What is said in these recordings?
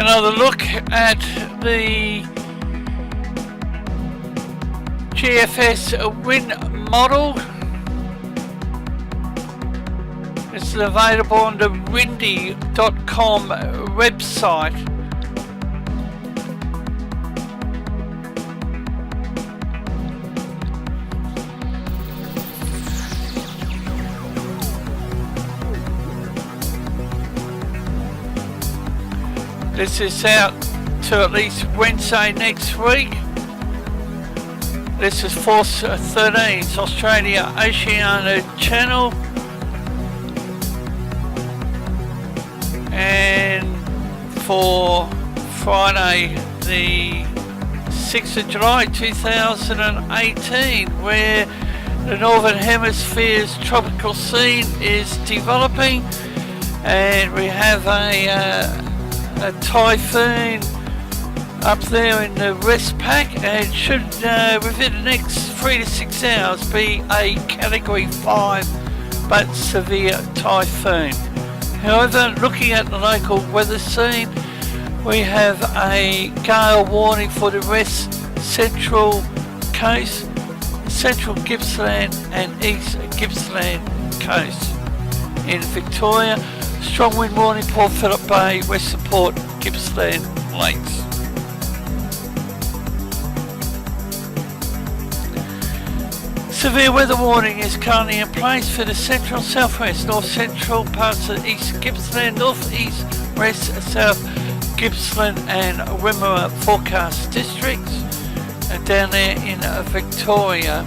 Another look at the GFS wind model. This is available on the windy.com website. This is out to at least Wednesday next week. This is Force 13, Australia Oceania Channel. And for Friday the 6th of July 2018, where the Northern Hemisphere's tropical scene is developing, and we have a typhoon up there in the Westpac, and should within the next 3 to 6 hours be a Category 5 but severe typhoon. However, looking at the local weather scene, we have a gale warning for the west central coast, central Gippsland and east Gippsland coast in Victoria. Strong wind warning Port Phillip Bay, Western Port, Gippsland Lakes. Severe weather warning is currently in place for the central, southwest, north central parts of east Gippsland, northeast, west, south Gippsland and Wimmera forecast districts, and down there in Victoria.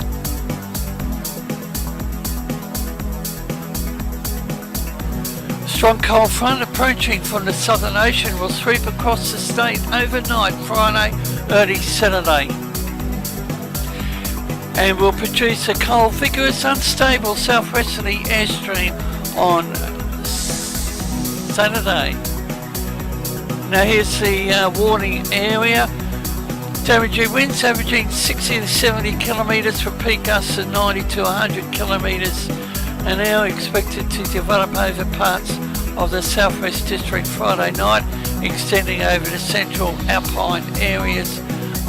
Strong cold front approaching from the Southern Ocean will sweep across the state overnight Friday, early Saturday, and will produce a cold, vigorous, unstable southwesterly airstream on Saturday. Now here's the warning area. Damaging winds averaging 60 to 70 kilometres with peak gusts of 90 to 100 kilometres an hour expected to develop over parts of the southwest district Friday night, extending over the central alpine areas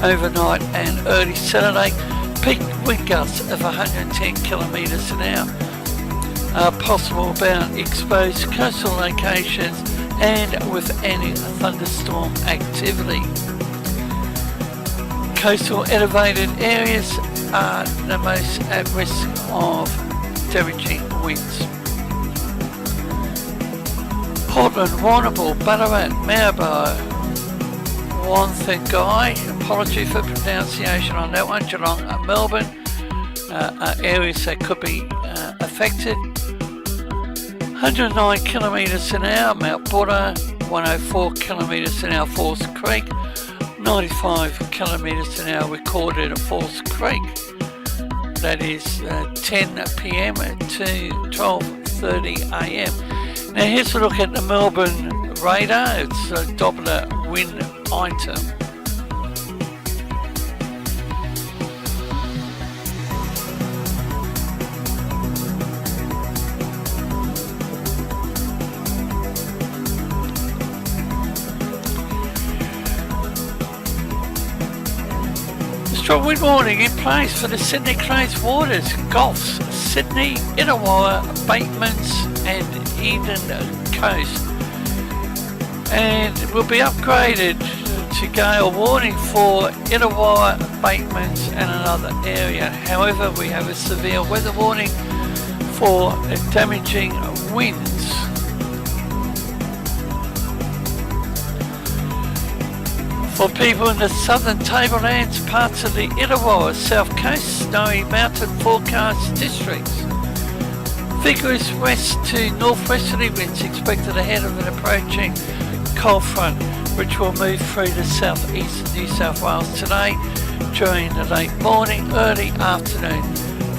overnight and early Saturday. Peak wind gusts of 110 kilometres an hour are possible about exposed coastal locations and with any thunderstorm activity. Coastal elevated areas are the most at risk of damaging winds. Portland, Warrnambool, Ballarat, Maryborough, Wonthaggi, apology for pronunciation on that one, Geelong, Melbourne, are areas that could be affected. 109 kilometres an hour, Mount Buddha, 104 kilometres an hour, Falls Creek, 95 kilometres an hour recorded at Falls Creek. That is 10 p.m. to 12:30 a.m. Now here's a look at the Melbourne radar. It's a Doppler wind item. Strong wind warning in place for the Sydney Close Waters, Gulfs, Sydney, Illawarra, Batemans and Eden Coast, and will be upgraded to gale warning for Illawarra, Batemans and another area. However, we have a severe weather warning for damaging winds. For people in the southern Tablelands, parts of the Illawarra, south coast, snowy mountain forecast districts. Vigorous west to northwesterly winds expected ahead of an approaching cold front, which will move through the southeast of New South Wales today during the late morning, early afternoon.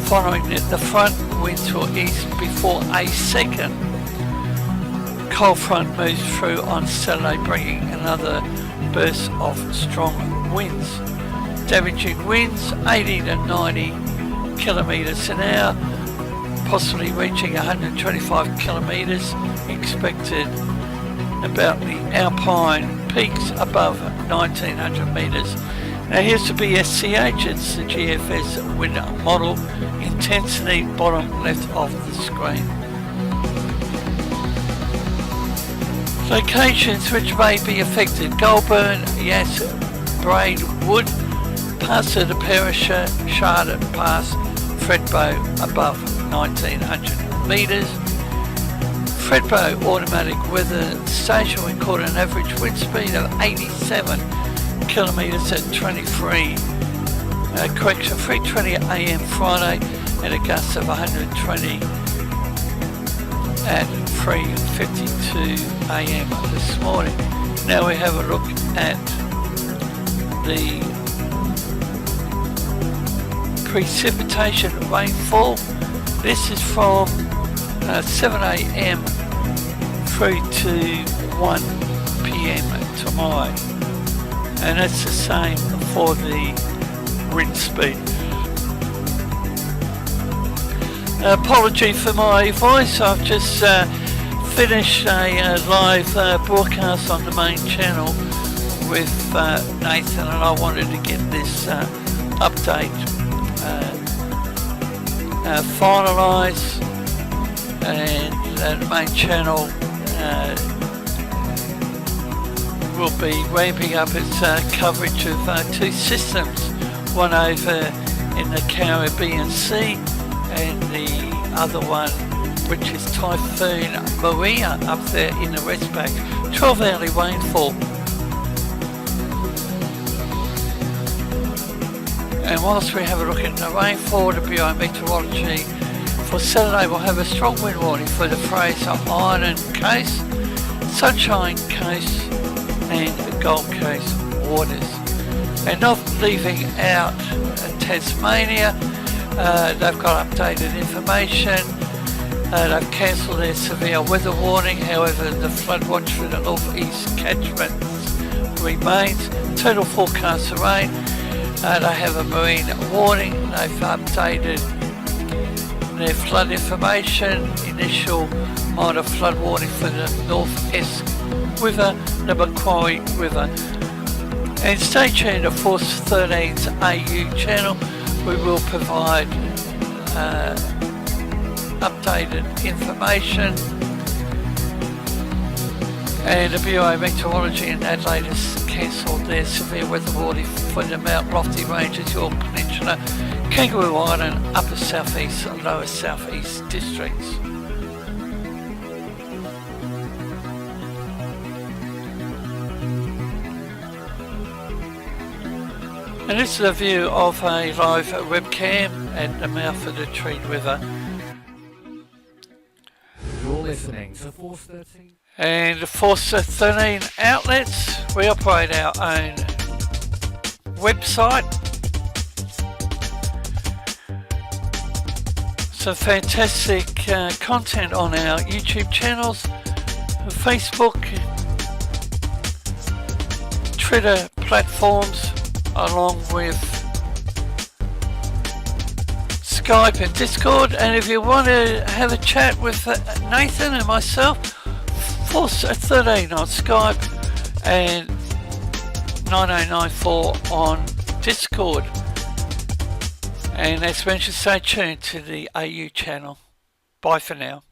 Following the front, winds will ease before a second cold front moves through on Saturday, bringing another burst of strong winds. Damaging winds 80 to 90 kilometres an hour, possibly reaching 125 kilometres expected about the alpine peaks above 1900 metres. Now here's the BSCH, it's the GFS wind model, intensity bottom left of the screen. Locations which may be affected: Goulburn, Yass, Braidwood, parts of the Perisher, Charlotte Pass, Fredbo above 1900 metres. Fredbo automatic weather station recorded an average wind speed of 87 kilometres at 3:20 AM Friday, and a gust of 120 at 3:52 AM this morning. Now we have a look at the precipitation rainfall. This is from 7 AM through to 1 PM tomorrow, and that's the same for the wind speed. Apology for my voice, I've just finished a live broadcast on the main channel with Nathan, and I wanted to get this update finalised, and the main channel will be ramping up its coverage of two systems, one over in the Caribbean Sea and the other one which is Typhoon Maria up there in the Westpac. 12-hourly rainfall. And whilst we have a look at the rainfall, the Bureau of Meteorology for Saturday will have a strong wind warning for the Fraser Island Coast, Sunshine Coast and the Gold Coast waters. And not leaving out Tasmania, they've got updated information. They've cancelled their severe weather warning, however the flood watch for the northeast catchments remains. Total forecast of rain. They have a marine warning. They've updated their flood information. Initial minor flood warning for the North Esk River, the Macquarie River. And stay tuned to Force 13's AU channel. We will provide updated information. And the Bureau of Meteorology in Adelaide has cancelled their severe weather warning for the Mount Lofty Ranges, Yorke Peninsula, Kangaroo Island, Upper South East and Lower South East districts. And this is a view of a live webcam at the mouth of the Tweed River. You're listening to Force 13. And the Force 13 outlets, we operate our own website. Some fantastic content on our YouTube channels, Facebook, Twitter platforms, along with Skype and Discord. And if you want to have a chat with Nathan and myself, Force 13 on Skype and 9094 on Discord. And as mentioned, stay tuned to the AU channel. Bye for now.